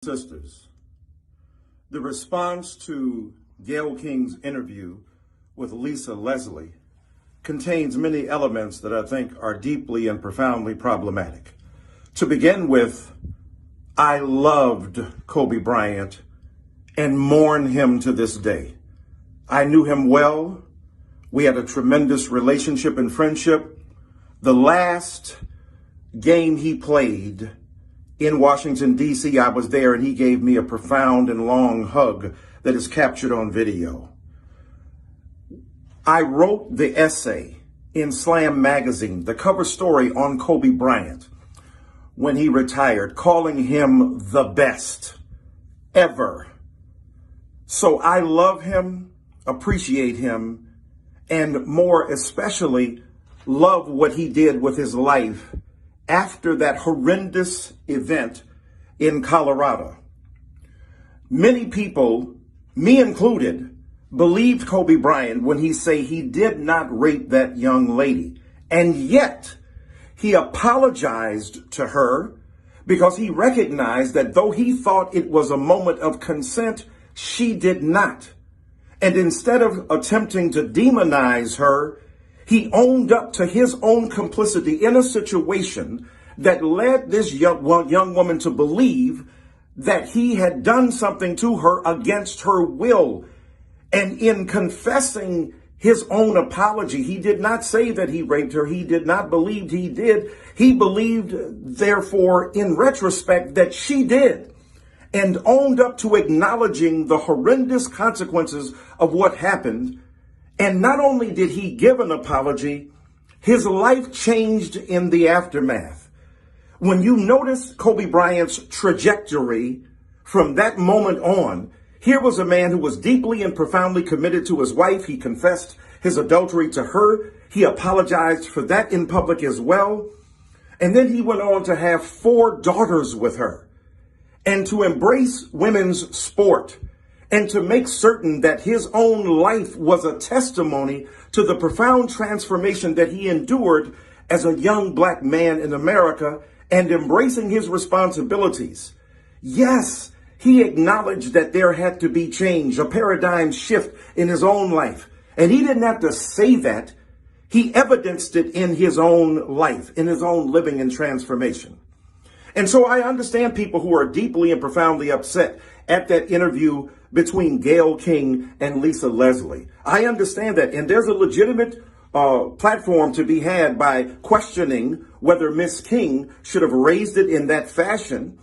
Sisters, the response to Gayle King's interview with Lisa Leslie contains many elements that I think are deeply and profoundly problematic. To begin with, I loved Kobe Bryant and mourn him to this day. I knew him well. We had a tremendous relationship and friendship. The last game he played in Washington, D.C., I was there, and he gave me a profound and long hug that is captured on video. I wrote the essay in Slam magazine, the cover story on Kobe Bryant when he retired, calling him the best ever. So I love him, appreciate him, and more especially love what he did with his life after that horrendous event in Colorado. Many people, me included, believed Kobe Bryant when he said he did not rape that young lady. And yet he apologized to her because he recognized that though he thought it was a moment of consent, she did not. And instead of attempting to demonize her, he owned up to his own complicity in a situation that led this young woman to believe that he had done something to her against her will. And in confessing his own apology, he did not say that he raped her. He did not believe he did. He believed, therefore, in retrospect, that she did, and owned up to acknowledging the horrendous consequences of what happened. And not only did he give an apology, his life changed in the aftermath. When you notice Kobe Bryant's trajectory from that moment on, here was a man who was deeply and profoundly committed to his wife. He confessed his adultery to her. He apologized for that in public as well. And then he went on to have 4 daughters with her and to embrace women's sport, and to make certain that his own life was a testimony to the profound transformation that he endured as a young black man in America, and embracing his responsibilities. Yes, he acknowledged that there had to be change, a paradigm shift in his own life. And he didn't have to say that. He evidenced it in his own life, in his own living and transformation. And so I understand people who are deeply and profoundly upset at that interview between Gayle King and Lisa Leslie. I understand that. And there's a legitimate platform to be had by questioning whether Miss King should have raised it in that fashion.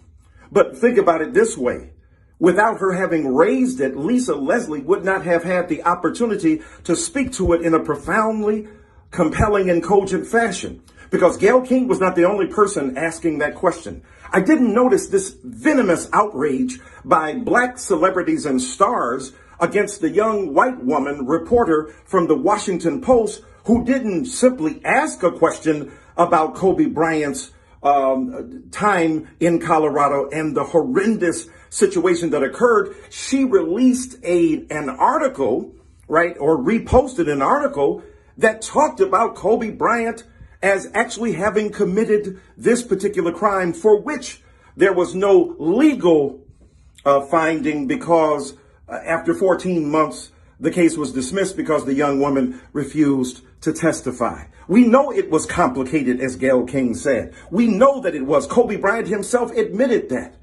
But think about it this way. Without her having raised it, Lisa Leslie would not have had the opportunity to speak to it in a profoundly compelling and cogent fashion, because Gayle King was not the only person asking that question. I didn't notice this venomous outrage by black celebrities and stars against the young white woman reporter from the Washington Post who didn't simply ask a question about Kobe Bryant's time in Colorado and the horrendous situation that occurred. She released an article, right, or reposted an article that talked about Kobe Bryant as actually having committed this particular crime, for which there was no legal finding, because after 14 months, the case was dismissed because the young woman refused to testify. We know it was complicated, as Gayle King said. We know that it was. Kobe Bryant himself admitted that.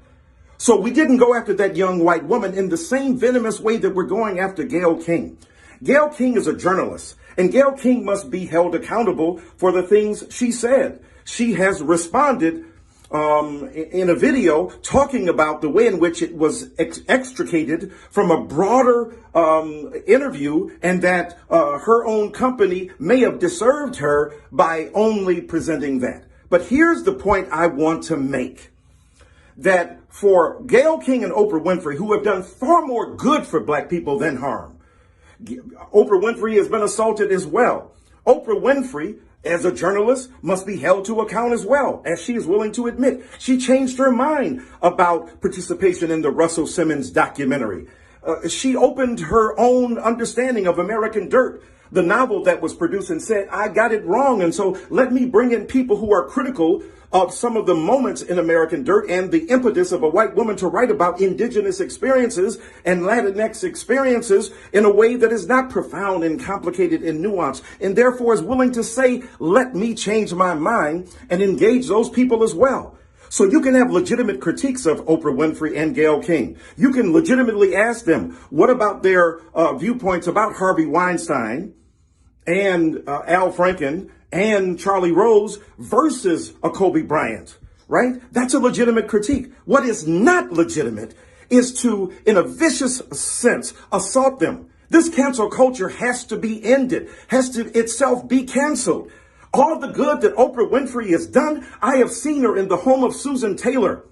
So we didn't go after that young white woman in the same venomous way that we're going after Gayle King. Gayle King is a journalist, and Gayle King must be held accountable for the things she said. She has responded in a video talking about the way in which it was extricated from a broader interview, and that her own company may have deserved her by only presenting that. But here's the point I want to make, that for Gayle King and Oprah Winfrey, who have done far more good for black people than harm, Oprah Winfrey has been assaulted as well. Oprah Winfrey, as a journalist, must be held to account as well, as she is willing to admit. She changed her mind about participation in the Russell Simmons documentary. She opened her own understanding of American dirt the novel that was produced and said, I got it wrong. And so let me bring in people who are critical of some of the moments in American dirt and the impetus of a white woman to write about indigenous experiences and Latinx experiences in a way that is not profound and complicated and nuanced, and therefore is willing to say, let me change my mind and engage those people as well. So you can have legitimate critiques of Oprah Winfrey and Gayle King. You can legitimately ask them, what about their viewpoints about Harvey Weinstein and Al Franken and Charlie Rose versus a Kobe Bryant, right? That's a legitimate critique. What is not legitimate is to, in a vicious sense, assault them. This cancel culture has to be ended, has to itself be canceled. All the good that Oprah Winfrey has done, I have seen her in the home of Susan Taylor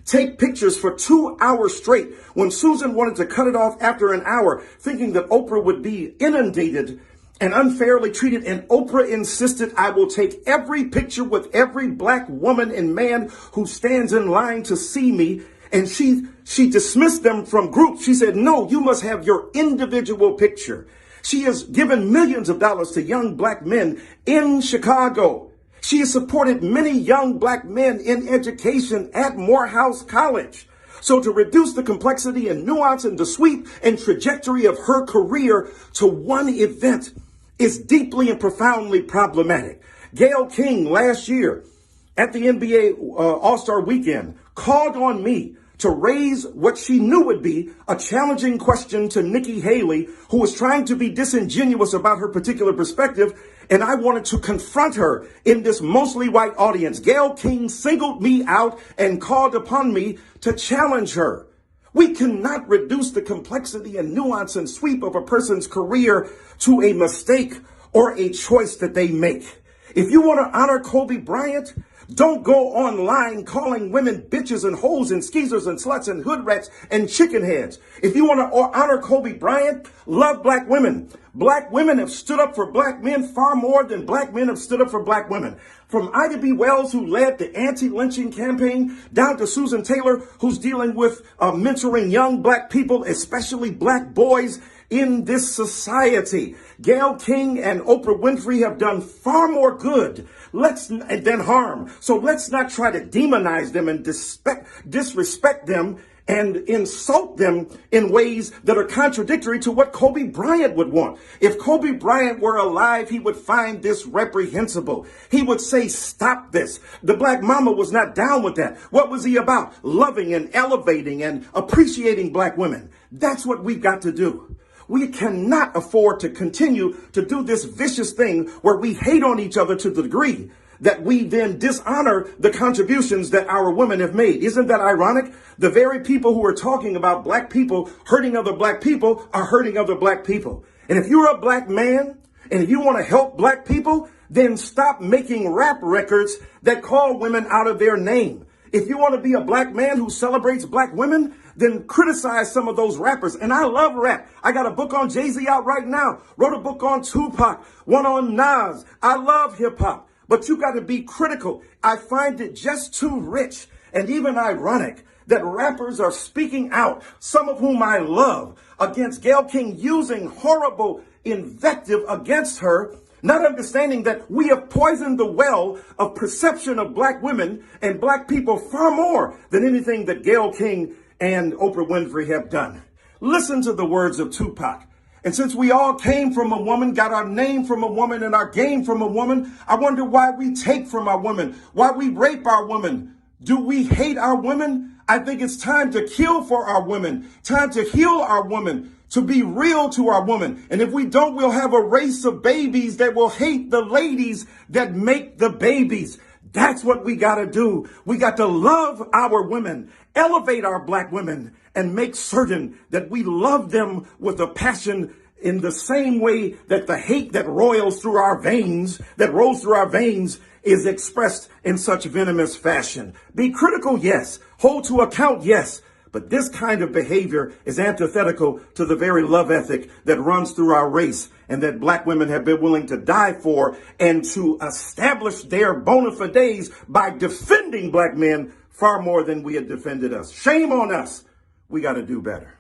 take pictures for 2 hours straight when Susan wanted to cut it off after an hour, thinking that Oprah would be inundated and unfairly treated. And Oprah insisted, I will take every picture with every black woman and man who stands in line to see me. And she dismissed them from groups. She said, no, you must have your individual picture. She has given millions of dollars to young black men in Chicago. She has supported many young black men in education at Morehouse College. So to reduce the complexity and nuance and the sweep and trajectory of her career to one event is deeply and profoundly problematic. Gayle King last year at the NBA All-Star Weekend called on me to raise what she knew would be a challenging question to Nikki Haley, who was trying to be disingenuous about her particular perspective. And I wanted to confront her in this mostly white audience. Gayle King singled me out and called upon me to challenge her. We cannot reduce the complexity and nuance and sweep of a person's career to a mistake or a choice that they make. If you want to honor Kobe Bryant, don't go online calling women bitches and hoes and skeezers and sluts and hood rats and chicken heads. If you want to honor Kobe Bryant, love black women. Black women have stood up for black men far more than black men have stood up for black women. From Ida B. Wells, who led the anti-lynching campaign, down to Susan Taylor, who's dealing with mentoring young black people, especially black boys in this society. Gayle King and Oprah Winfrey have done far more good than harm. So let's not try to demonize them and disrespect them and insult them in ways that are contradictory to what Kobe Bryant would want. If Kobe Bryant were alive, he would find this reprehensible. He would say, stop this. The black mama was not down with that. What was he about? Loving and elevating and appreciating black women. That's what we've got to do. We cannot afford to continue to do this vicious thing where we hate on each other to the degree that we then dishonor the contributions that our women have made. Isn't that ironic? The very people who are talking about black people hurting other black people are hurting other black people. And if you're a black man and if you want to help black people, then stop making rap records that call women out of their name. If you want to be a black man who celebrates black women, then criticize some of those rappers. And I love rap. I got a book on Jay-Z out right now. Wrote a book on Tupac, one on Nas. I love hip hop. But you got to be critical. I find it just too rich and even ironic that rappers are speaking out, some of whom I love, against Gayle King, using horrible invective against her, not understanding that we have poisoned the well of perception of black women and black people far more than anything that Gayle King and Oprah Winfrey have done. Listen to the words of Tupac. And since we all came from a woman, got our name from a woman and our game from a woman, I wonder why we take from our women, why we rape our women. Do we hate our women? I think it's time to kill for our women, time to heal our women, to be real to our women. And if we don't, we'll have a race of babies that will hate the ladies that make the babies. That's what we got to do. We got to love our women, elevate our black women, and make certain that we love them with a passion in the same way that the hate that rolls through our veins, is expressed in such venomous fashion. Be critical, yes. Hold to account, yes. But this kind of behavior is antithetical to the very love ethic that runs through our race and that black women have been willing to die for, and to establish their bona fides by defending black men far more than we had defended us. Shame on us. We got to do better.